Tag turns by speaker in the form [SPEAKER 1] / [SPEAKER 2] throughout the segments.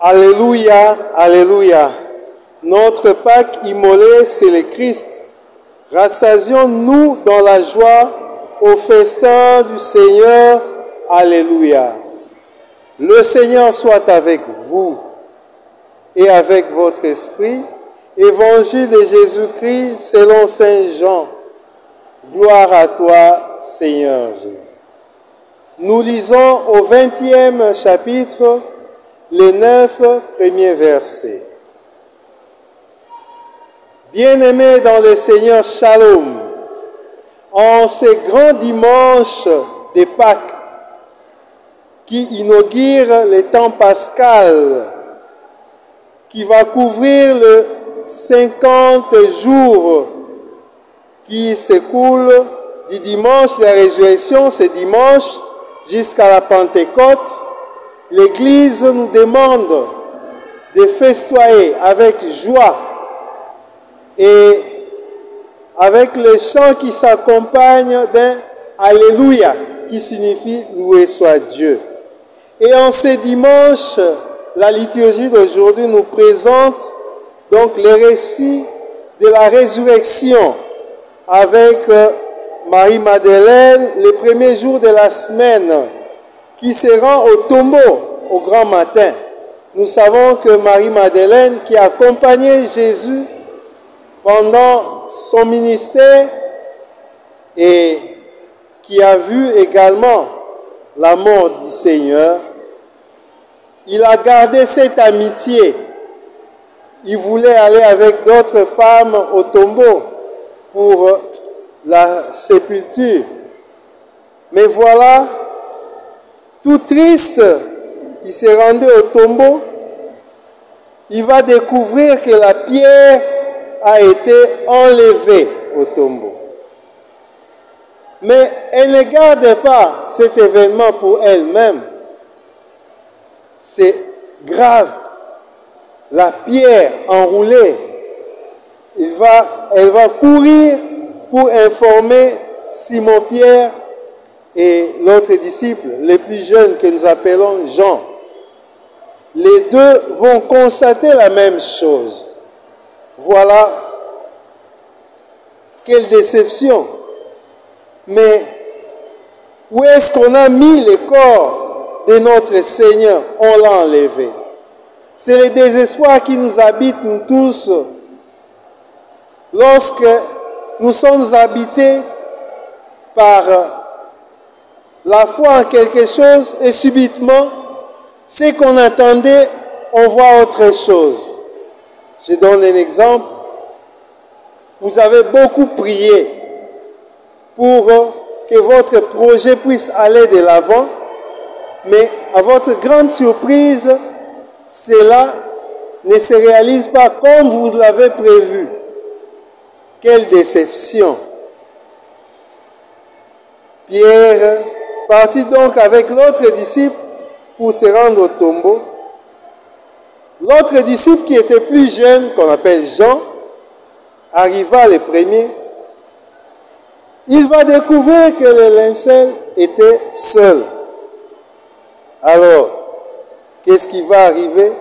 [SPEAKER 1] Alléluia, Alléluia. Notre Pâque immolé, c'est le Christ. Rassasions-nous dans la joie au festin du Seigneur. Alléluia. Le Seigneur soit avec vous et avec votre esprit. Évangile de Jésus-Christ selon Saint Jean. Gloire à toi, Seigneur Jésus. Nous lisons au 20e chapitre les 9 premiers versets. Bien-aimés dans le Seigneur, Shalom. En ce grand dimanche de Pâques qui inaugure le temps pascal, qui va couvrir les 50 jours qui s'écoulent du dimanche de la résurrection, ce dimanche, jusqu'à la Pentecôte, l'Église nous demande de festoyer avec joie et avec le chant qui s'accompagne d'un Alléluia, qui signifie louer soit Dieu. Et en ce dimanche, la liturgie d'aujourd'hui nous présente donc le récit de la résurrection avec Marie-Madeleine, le premier jour de la semaine, qui se rend au tombeau au grand matin. Nous savons que Marie-Madeleine, qui a accompagné Jésus pendant son ministère et qui a vu également la mort du Seigneur, il a gardé cette amitié. Il voulait aller avec d'autres femmes au tombeau pour la sépulture. Mais voilà, tout triste, il s'est rendu au tombeau. Il va découvrir que la pierre a été enlevée au tombeau. Mais elle ne garde pas cet événement pour elle-même. C'est grave. La pierre enroulée, elle va courir pour informer Simon-Pierre et l'autre disciple, les plus jeunes que nous appelons Jean. Les deux vont constater la même chose. Voilà quelle déception. Mais où est-ce qu'on a mis le corps de notre Seigneur? On l'a enlevé. C'est le désespoir qui nous habite, nous tous, lorsque nous sommes habités par la foi en quelque chose et subitement, ce qu'on attendait, on voit autre chose. Je donne un exemple. Vous avez beaucoup prié pour que votre projet puisse aller de l'avant, mais à votre grande surprise, cela ne se réalise pas comme vous l'avez prévu. Quelle déception! Pierre partit donc avec l'autre disciple pour se rendre au tombeau. L'autre disciple qui était plus jeune, qu'on appelle Jean, arriva le premier. Il va découvrir que le linceul était seul. Alors, qu'est-ce qui va arriver?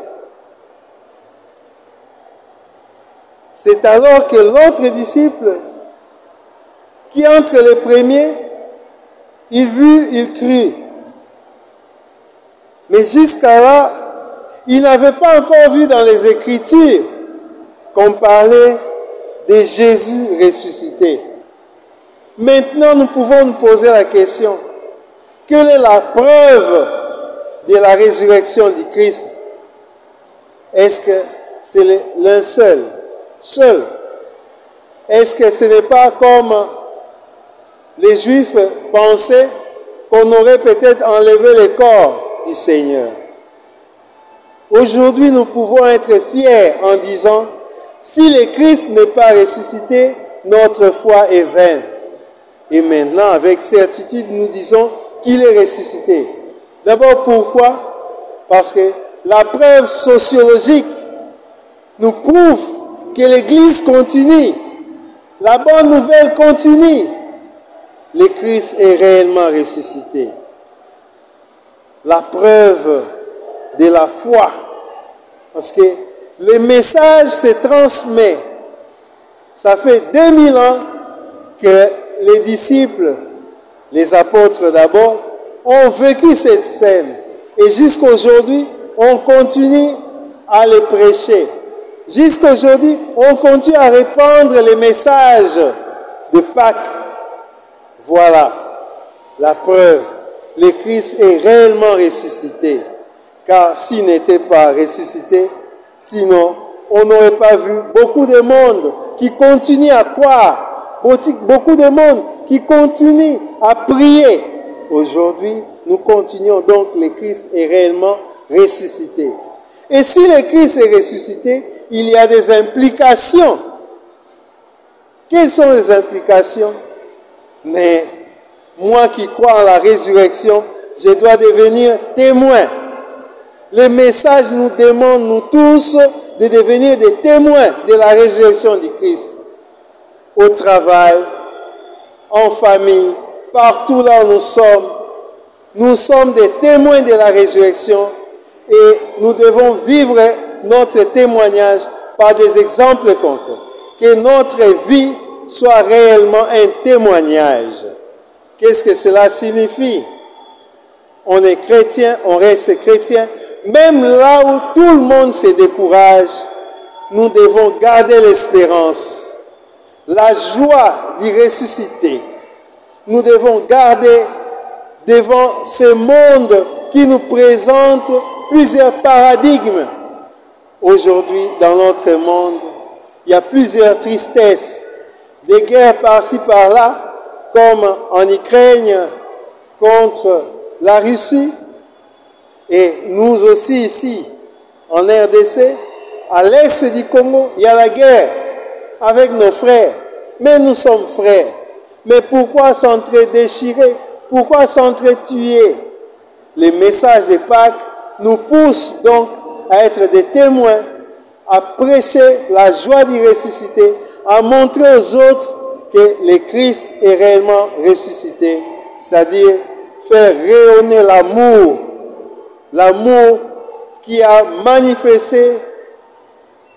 [SPEAKER 1] C'est alors que l'autre disciple, qui entre les premiers, il crut. Mais jusqu'à là, il n'avait pas encore vu dans les Écritures qu'on parlait de Jésus ressuscité. Maintenant, nous pouvons nous poser la question, quelle est la preuve de la résurrection du Christ? Est-ce que c'est l'un seul? Est-ce que ce n'est pas comme les Juifs pensaient qu'on aurait peut-être enlevé le corps du Seigneur? Aujourd'hui, nous pouvons être fiers en disant, si le Christ n'est pas ressuscité, notre foi est vaine. Et maintenant, avec certitude, nous disons qu'il est ressuscité. D'abord, pourquoi? Parce que la preuve sociologique nous prouve que l'Église continue. La bonne nouvelle continue. Le Christ est réellement ressuscité. La preuve de la foi Parce que le message se transmet. Ça fait 2000 ans que les disciples, les apôtres d'abord, ont vécu cette scène. Et jusqu'à aujourd'hui, on continue à les prêcher. Jusqu'à aujourd'hui, on continue à répandre les messages de Pâques. Voilà la preuve. Le Christ est réellement ressuscité. Car s'il n'était pas ressuscité, sinon, on n'aurait pas vu beaucoup de monde qui continue à croire, beaucoup de monde qui continue à prier. Aujourd'hui, nous continuons donc, le Christ est réellement ressuscité. Et si le Christ est ressuscité, il y a des implications. Quelles sont les implications? Mais moi qui crois en la résurrection, je dois devenir témoin. Le message nous demande, nous tous, de devenir des témoins de la résurrection du Christ. Au travail, en famille, partout là où nous sommes des témoins de la résurrection et nous devons vivre notre témoignage par des exemples concrets. Que notre vie soit réellement un témoignage. Qu'est-ce que cela signifie? On est chrétien, on reste chrétien. Même là où tout le monde se décourage, nous devons garder l'espérance, la joie d'y ressusciter. Nous devons garder devant ce monde qui nous présente plusieurs paradigmes. Aujourd'hui, dans notre monde, il y a plusieurs tristesses, des guerres par-ci par-là, comme en Ukraine contre la Russie, et nous aussi ici, en RDC, à l'est du Congo, il y a la guerre avec nos frères. Mais nous sommes frères. Mais pourquoi s'entre-déchirer? Pourquoi s'entre-tuer? Les messages de Pâques nous poussent donc à être des témoins, à prêcher la joie d'y ressusciter, à montrer aux autres que le Christ est réellement ressuscité, c'est-à-dire faire rayonner l'amour, l'amour qui a manifesté,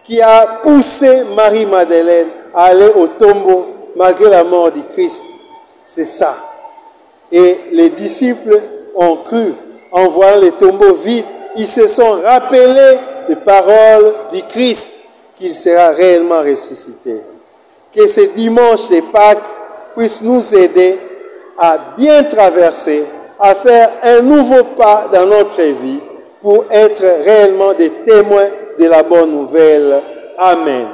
[SPEAKER 1] qui a poussé Marie-Madeleine à aller au tombeau malgré la mort du Christ. C'est ça. Et les disciples ont cru en voyant le tombeau vide. Ils se sont rappelés des paroles du Christ qu'il sera réellement ressuscité. Que ce dimanche de Pâques puisse nous aider à bien traverser, à faire un nouveau pas dans notre vie pour être réellement des témoins de la bonne nouvelle. Amen.